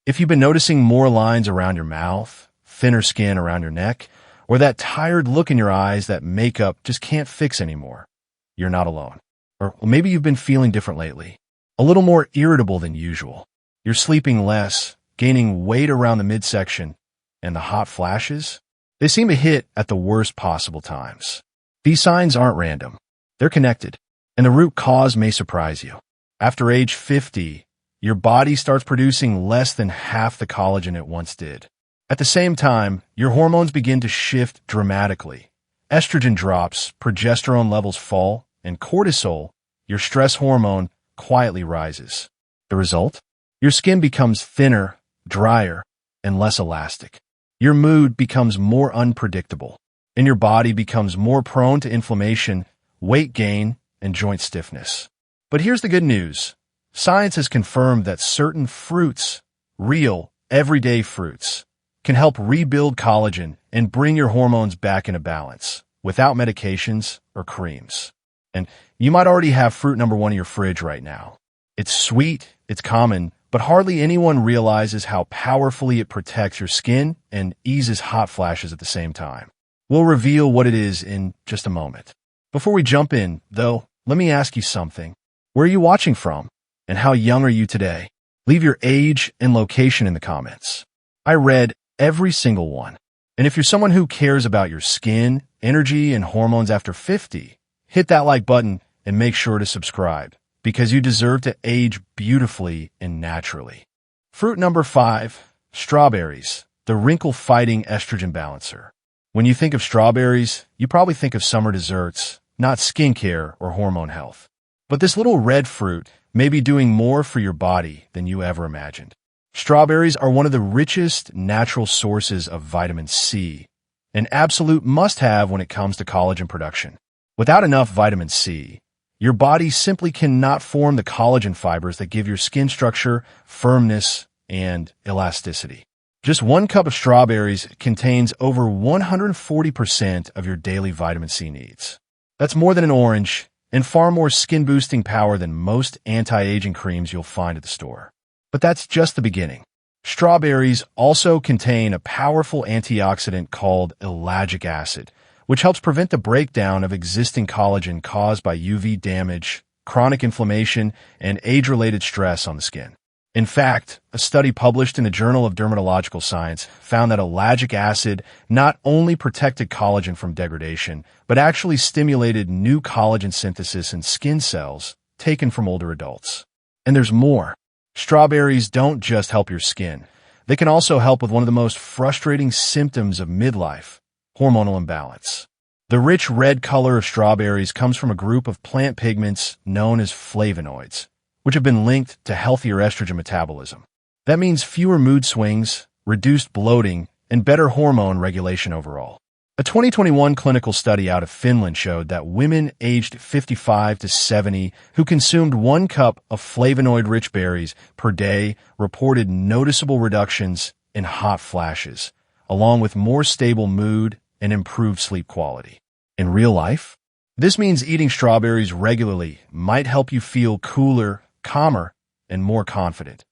If you've been noticing more lines around your mouth, thinner skin around your neck, or that tired look in your eyes that makeup just can't fix anymore, you're not alone. Or maybe you've been feeling different lately, a little more irritable than usual. You're sleeping less, gaining weight around the midsection, and the hot flashes, they seem to hit at the worst possible times. These signs aren't random. They're connected, and the root cause may surprise you. After age 50, your body starts producing less than half the collagen it once did. At the same time, your hormones begin to shift dramatically. Estrogen drops, progesterone levels fall, and cortisol, your stress hormone, quietly rises. The result? Your skin becomes thinner, drier, and less elastic. Your mood becomes more unpredictable, and your body becomes more prone to inflammation, weight gain, and joint stiffness. But here's the good news. Science has confirmed that certain fruits, real, everyday fruits, can help rebuild collagen and bring your hormones back into balance without medications or creams. And you might already have fruit number 1 in your fridge right now. It's sweet, it's common, but hardly anyone realizes how powerfully it protects your skin and eases hot flashes at the same time. We'll reveal what it is in just a moment. Before we jump in, though, let me ask you something. Where are you watching from? And how young are you today? Leave your age and location in the comments. I read every single one. And if you're someone who cares about your skin, energy, and hormones after 50, hit that like button and make sure to subscribe, because you deserve to age beautifully and naturally. Fruit number 5, strawberries, the wrinkle-fighting estrogen balancer. When you think of strawberries, you probably think of summer desserts, not skincare or hormone health. But this little red fruit may be doing more for your body than you ever imagined. Strawberries are one of the richest natural sources of vitamin C, an absolute must-have when it comes to collagen production. Without enough vitamin C, your body simply cannot form the collagen fibers that give your skin structure, firmness, and elasticity. Just 1 cup of strawberries contains over 140% of your daily vitamin C needs. That's more than an orange, and far more skin-boosting power than most anti-aging creams you'll find at the store. But that's just the beginning. Strawberries also contain a powerful antioxidant called ellagic acid, which helps prevent the breakdown of existing collagen caused by UV damage, chronic inflammation, and age-related stress on the skin. In fact, a study published in the Journal of Dermatological Science found that ellagic acid not only protected collagen from degradation, but actually stimulated new collagen synthesis in skin cells taken from older adults. And there's more. Strawberries don't just help your skin. They can also help with one of the most frustrating symptoms of midlife, hormonal imbalance. The rich red color of strawberries comes from a group of plant pigments known as flavonoids, which have been linked to healthier estrogen metabolism. That means fewer mood swings, reduced bloating, and better hormone regulation overall. A 2021 clinical study out of Finland showed that women aged 55 to 70 who consumed 1 cup of flavonoid-rich berries per day reported noticeable reductions in hot flashes, along with more stable mood and improved sleep quality. In real life, this means eating strawberries regularly might help you feel cooler, calmer, and more confident,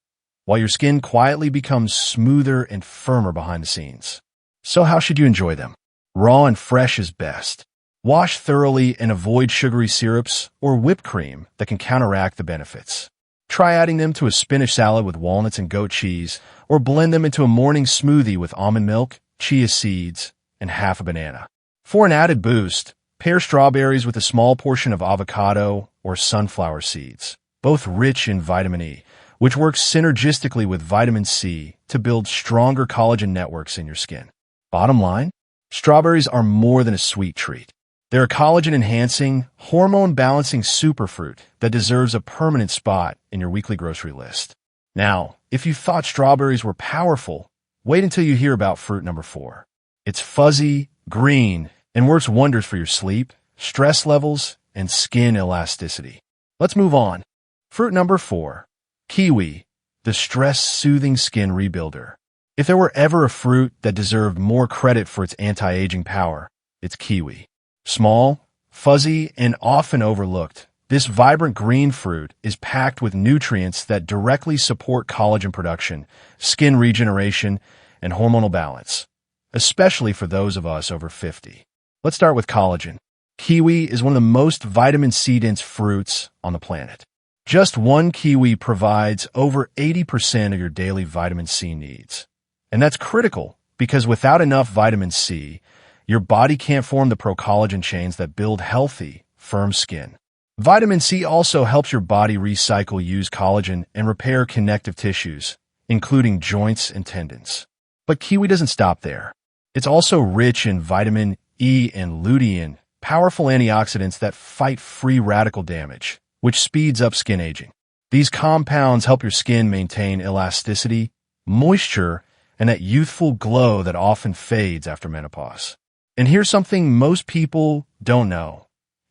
while your skin quietly becomes smoother and firmer behind the scenes. So how should you enjoy them? Raw and fresh is best. Wash thoroughly and avoid sugary syrups or whipped cream that can counteract the benefits. Try adding them to a spinach salad with walnuts and goat cheese, or blend them into a morning smoothie with almond milk, chia seeds, and half a banana. For an added boost, pair strawberries with a small portion of avocado or sunflower seeds, both rich in vitamin E, which works synergistically with vitamin C to build stronger collagen networks in your skin. Bottom line, strawberries are more than a sweet treat. They're a collagen-enhancing, hormone-balancing superfruit that deserves a permanent spot in your weekly grocery list. Now, if you thought strawberries were powerful, wait until you hear about fruit number 4. It's fuzzy, green, and works wonders for your sleep, stress levels, and skin elasticity. Let's move on. Fruit number 4, kiwi, the stress-soothing skin rebuilder. If there were ever a fruit that deserved more credit for its anti-aging power, it's kiwi. Small, fuzzy, and often overlooked, This vibrant green fruit is packed with nutrients that directly support collagen production, skin regeneration, and hormonal balance, especially for those of us over 50. Let's start with collagen. Kiwi is one of the most vitamin C-dense fruits on the planet. Just one kiwi provides over 80% of your daily vitamin C needs. And that's critical because without enough vitamin C, your body can't form the pro-collagen chains that build healthy, firm skin. Vitamin C also helps your body recycle used collagen and repair connective tissues, including joints and tendons. But kiwi doesn't stop there. It's also rich in vitamin E and lutein, powerful antioxidants that fight free radical damage, which speeds up skin aging. These compounds help your skin maintain elasticity, moisture, and that youthful glow that often fades after menopause. And here's something most people don't know.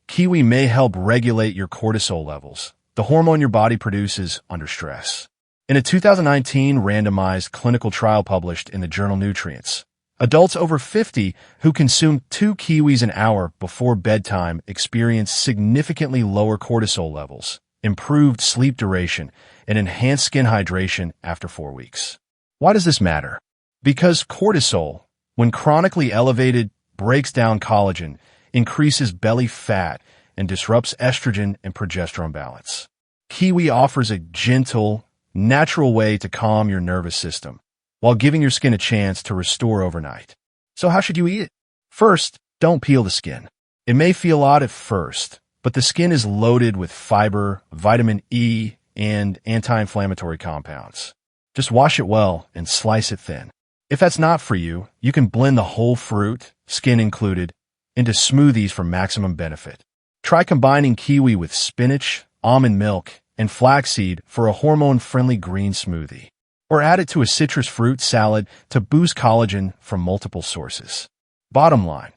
Kiwi may help regulate your cortisol levels, the hormone your body produces under stress. In a 2019 randomized clinical trial published in the journal Nutrients, adults over 50 who consumed 2 kiwis an hour before bedtime experienced significantly lower cortisol levels, improved sleep duration, and enhanced skin hydration after 4 weeks. Why does this matter? Because cortisol, when chronically elevated, breaks down collagen, increases belly fat, and disrupts estrogen and progesterone balance. Kiwi offers a gentle, natural way to calm your nervous system, while giving your skin a chance to restore overnight. So how should you eat it? First, don't peel the skin. It may feel odd at first, but the skin is loaded with fiber, vitamin E, and anti-inflammatory compounds. Just wash it well and slice it thin. If that's not for you, you can blend the whole fruit, skin included, into smoothies for maximum benefit. Try combining kiwi with spinach, almond milk, and flaxseed for a hormone-friendly green smoothie. Or add it to a citrus fruit salad to boost collagen from multiple sources. Bottom line,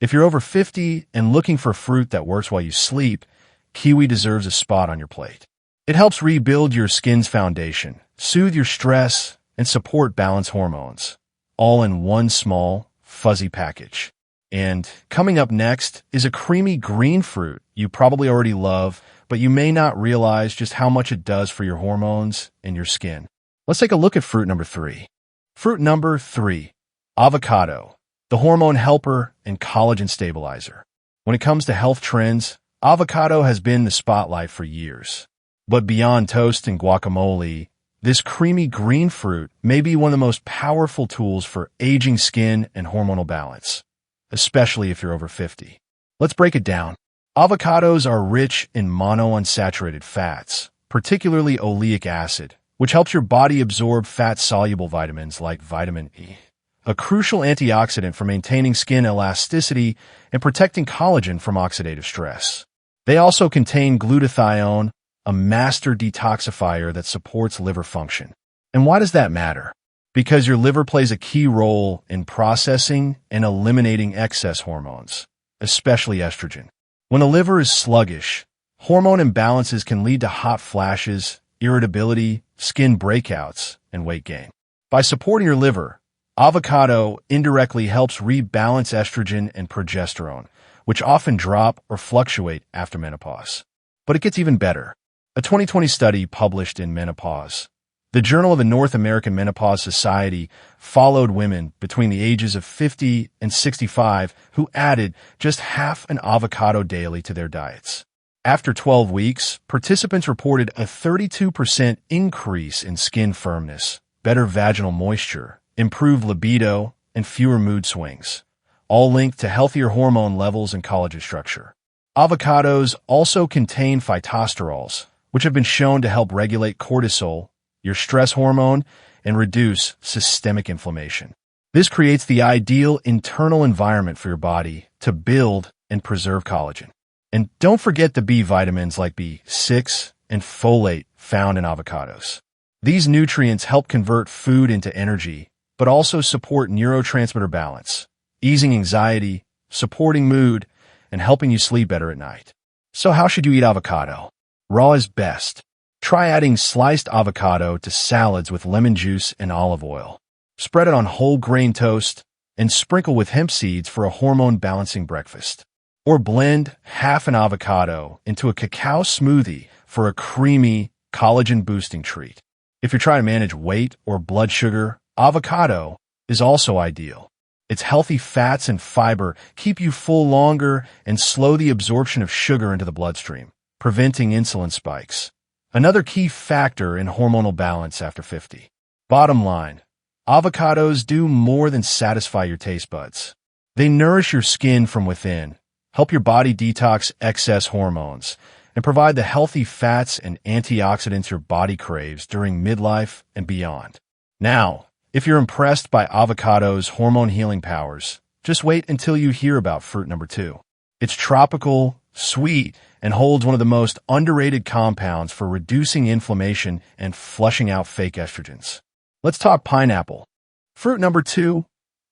if you're over 50 and looking for fruit that works while you sleep, kiwi deserves a spot on your plate. It helps rebuild your skin's foundation, soothe your stress, and support balanced hormones, all in one small, fuzzy package. And coming up next is a creamy green fruit you probably already love, but you may not realize just how much it does for your hormones and your skin. Let's take a look at fruit number 3. Fruit number 3, avocado, the hormone helper and collagen stabilizer. When it comes to health trends, avocado has been in the spotlight for years. But beyond toast and guacamole, this creamy green fruit may be one of the most powerful tools for aging skin and hormonal balance, especially if you're over 50. Let's break it down. Avocados are rich in monounsaturated fats, particularly oleic acid, which helps your body absorb fat-soluble vitamins like vitamin E, a crucial antioxidant for maintaining skin elasticity and protecting collagen from oxidative stress. They also contain glutathione, a master detoxifier that supports liver function. And why does that matter? Because your liver plays a key role in processing and eliminating excess hormones, especially estrogen. When the liver is sluggish, hormone imbalances can lead to hot flashes, irritability, skin breakouts, and weight gain. By supporting your liver, avocado indirectly helps rebalance estrogen and progesterone, which often drop or fluctuate after menopause. But it gets even better. A 2020 study published in Menopause, the Journal of the North American Menopause Society, followed women between the ages of 50 and 65 who added just half an avocado daily to their diets. After 12 weeks, participants reported a 32% increase in skin firmness, better vaginal moisture, improved libido, and fewer mood swings, all linked to healthier hormone levels and collagen structure. Avocados also contain phytosterols, which have been shown to help regulate cortisol, your stress hormone, and reduce systemic inflammation. This creates the ideal internal environment for your body to build and preserve collagen. And don't forget the B vitamins like B6 and folate found in avocados. These nutrients help convert food into energy, but also support neurotransmitter balance, easing anxiety, supporting mood, and helping you sleep better at night. So how should you eat avocado? Raw is best. Try adding sliced avocado to salads with lemon juice and olive oil. Spread it on whole grain toast and sprinkle with hemp seeds for a hormone-balancing breakfast. Or blend half an avocado into a cacao smoothie for a creamy, collagen-boosting treat. If you're trying to manage weight or blood sugar, avocado is also ideal. Its healthy fats and fiber keep you full longer and slow the absorption of sugar into the bloodstream, preventing insulin spikes. Another key factor in hormonal balance after 50. Bottom line, avocados do more than satisfy your taste buds. They nourish your skin from within, help your body detox excess hormones, and provide the healthy fats and antioxidants your body craves during midlife and beyond. Now, if you're impressed by avocado's hormone healing powers, just wait until you hear about fruit number 2. It's tropical, sweet, and holds one of the most underrated compounds for reducing inflammation and flushing out fake estrogens. Let's talk pineapple. Fruit number 2,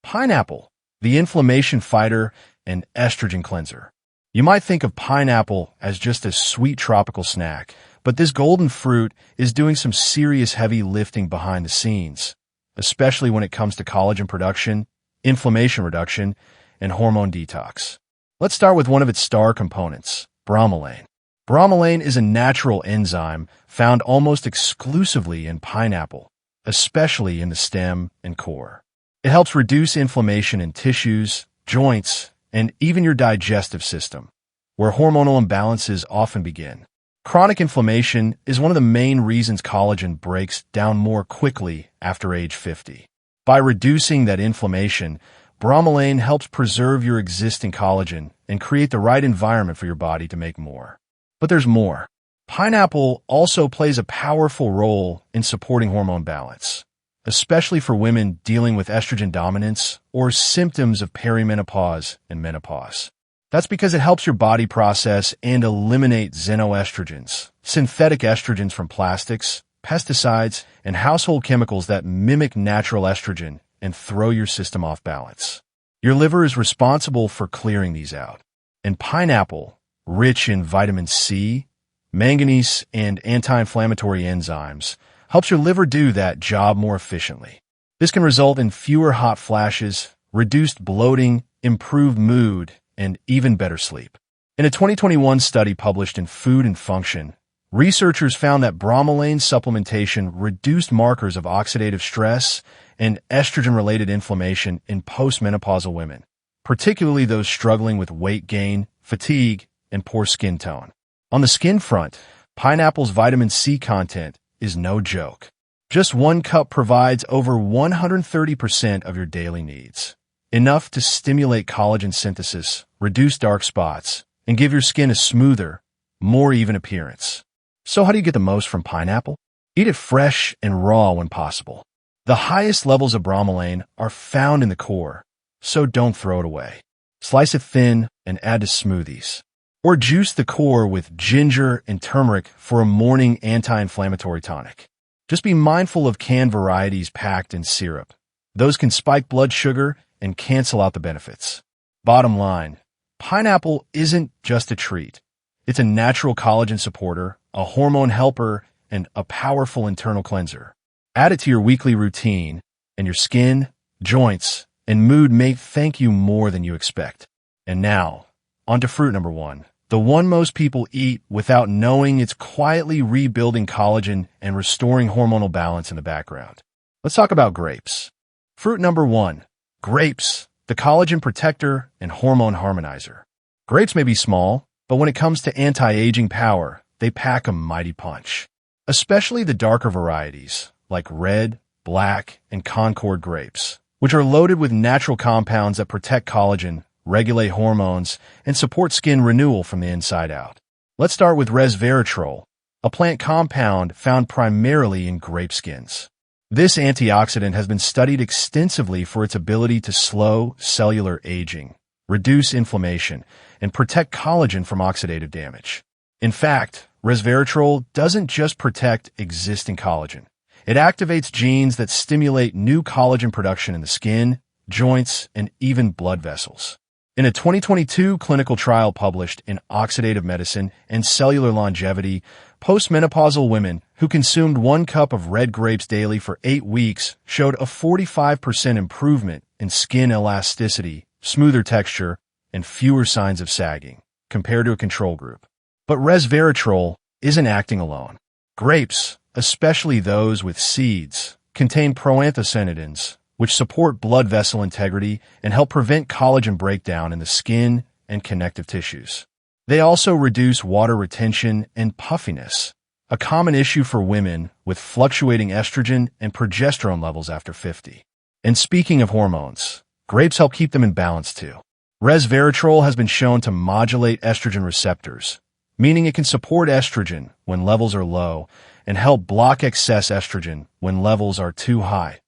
pineapple, the inflammation fighter and estrogen cleanser. You might think of pineapple as just a sweet tropical snack, but this golden fruit is doing some serious heavy lifting behind the scenes, especially when it comes to collagen production, inflammation reduction, and hormone detox. Let's start with one of its star components, bromelain. Bromelain is a natural enzyme found almost exclusively in pineapple, especially in the stem and core. It helps reduce inflammation in tissues, joints, and even your digestive system, where hormonal imbalances often begin. Chronic inflammation is one of the main reasons collagen breaks down more quickly after age 50. By reducing that inflammation, bromelain helps preserve your existing collagen and create the right environment for your body to make more. But there's more. Pineapple also plays a powerful role in supporting hormone balance, especially for women dealing with estrogen dominance or symptoms of perimenopause and menopause. That's because it helps your body process and eliminate xenoestrogens, synthetic estrogens from plastics, pesticides, and household chemicals that mimic natural estrogen and throw your system off balance. Your liver is responsible for clearing these out. And pineapple, rich in vitamin C, manganese, and anti-inflammatory enzymes, helps your liver do that job more efficiently. This can result in fewer hot flashes, reduced bloating, improved mood, and even better sleep. In a 2021 study published in Food and Function, researchers found that bromelain supplementation reduced markers of oxidative stress and estrogen-related inflammation in postmenopausal women, particularly those struggling with weight gain, fatigue, and poor skin tone. On the skin front, pineapple's vitamin C content is no joke. Just 1 cup provides over 130% of your daily needs, enough to stimulate collagen synthesis, reduce dark spots, and give your skin a smoother, more even appearance. So how do you get the most from pineapple? Eat it fresh and raw when possible. The highest levels of bromelain are found in the core, so don't throw it away. Slice it thin and add to smoothies. Or juice the core with ginger and turmeric for a morning anti-inflammatory tonic. Just be mindful of canned varieties packed in syrup. Those can spike blood sugar and cancel out the benefits. Bottom line, pineapple isn't just a treat. It's a natural collagen supporter, a hormone helper, and a powerful internal cleanser. Add it to your weekly routine, and your skin, joints, and mood may thank you more than you expect. And now, on to fruit number 1. The one most people eat without knowing it's quietly rebuilding collagen and restoring hormonal balance in the background. Let's talk about grapes. Fruit number 1, grapes, the collagen protector and hormone harmonizer. Grapes may be small, but when it comes to anti-aging power, they pack a mighty punch. Especially the darker varieties, like red, black, and Concord grapes, which are loaded with natural compounds that protect collagen, regulate hormones, and support skin renewal from the inside out. Let's start with resveratrol, a plant compound found primarily in grape skins. This antioxidant has been studied extensively for its ability to slow cellular aging, reduce inflammation, and protect collagen from oxidative damage. In fact, resveratrol doesn't just protect existing collagen. It activates genes that stimulate new collagen production in the skin, joints, and even blood vessels. In a 2022 clinical trial published in Oxidative Medicine and Cellular Longevity, postmenopausal women who consumed 1 cup of red grapes daily for 8 weeks showed a 45% improvement in skin elasticity, smoother texture, and fewer signs of sagging, compared to a control group. But resveratrol isn't acting alone. Grapes, especially those with seeds, contain proanthocyanidins, which support blood vessel integrity and help prevent collagen breakdown in the skin and connective tissues. They also reduce water retention and puffiness, a common issue for women with fluctuating estrogen and progesterone levels after 50. And speaking of hormones, grapes help keep them in balance too. Resveratrol has been shown to modulate estrogen receptors, meaning it can support estrogen when levels are low and help block excess estrogen when levels are too high,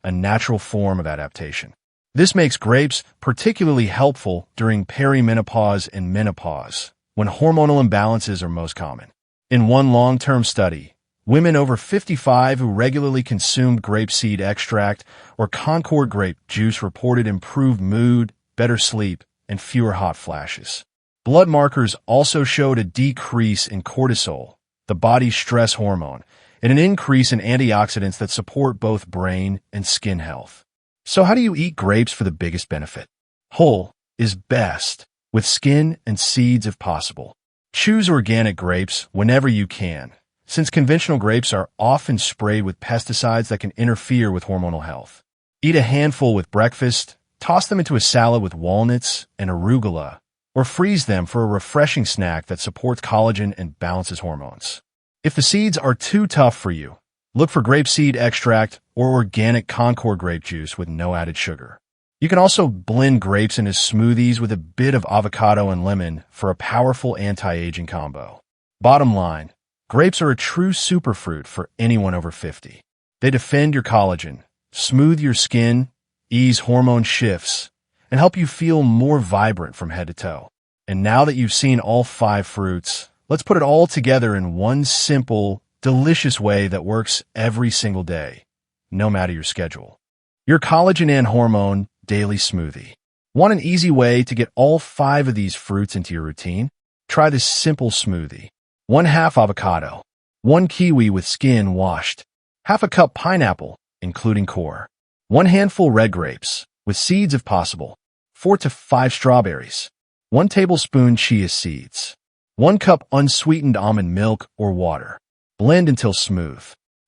a natural form of adaptation. This makes grapes particularly helpful during perimenopause and menopause, when hormonal imbalances are most common. In one long-term study, women over 55 who regularly consumed grapeseed extract or Concord grape juice reported improved mood, better sleep, and fewer hot flashes. Blood markers also showed a decrease in cortisol, the body's stress hormone, and an increase in antioxidants that support both brain and skin health. So how do you eat grapes for the biggest benefit? Whole is best, with skin and seeds if possible. Choose organic grapes whenever you can, since conventional grapes are often sprayed with pesticides that can interfere with hormonal health. Eat a handful with breakfast, toss them into a salad with walnuts and arugula, or freeze them for a refreshing snack that supports collagen and balances hormones. If the seeds are too tough for you, look for grapeseed extract or organic Concord grape juice with no added sugar. You can also blend grapes into smoothies with a bit of avocado and lemon for a powerful anti-aging combo. Bottom line, grapes are a true superfruit for anyone over 50. They defend your collagen, smooth your skin, ease hormone shifts, and help you feel more vibrant from head to toe. And now that you've seen all 5 fruits, let's put it all together in one simple, delicious way that works every single day, no matter your schedule. Your collagen and hormone daily smoothie. Want an easy way to get all 5 of these fruits into your routine? Try this simple smoothie. 1/2 avocado, 1 kiwi with skin washed, 1/2 cup pineapple, including core, 1 handful red grapes, with seeds if possible, 4 to 5 strawberries, 1 tablespoon chia seeds, 1 cup unsweetened almond milk or water. Blend until smooth.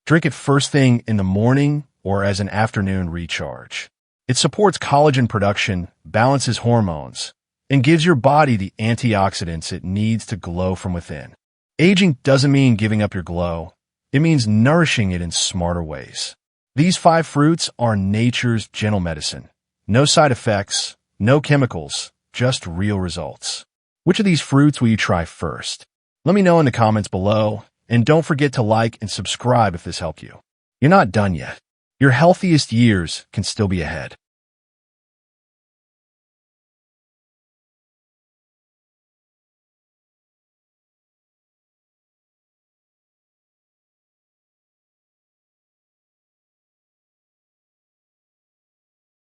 Drink it first thing in the morning or as an afternoon recharge. It supports collagen production, balances hormones, and gives your body the antioxidants it needs to glow from within. Aging doesn't mean giving up your glow. It means nourishing it in smarter ways. These 5 fruits are nature's gentle medicine. No side effects, no chemicals, just real results. Which of these fruits will you try first? Let me know in the comments below, and don't forget to like and subscribe if this helped you. You're not done yet. Your healthiest years can still be ahead.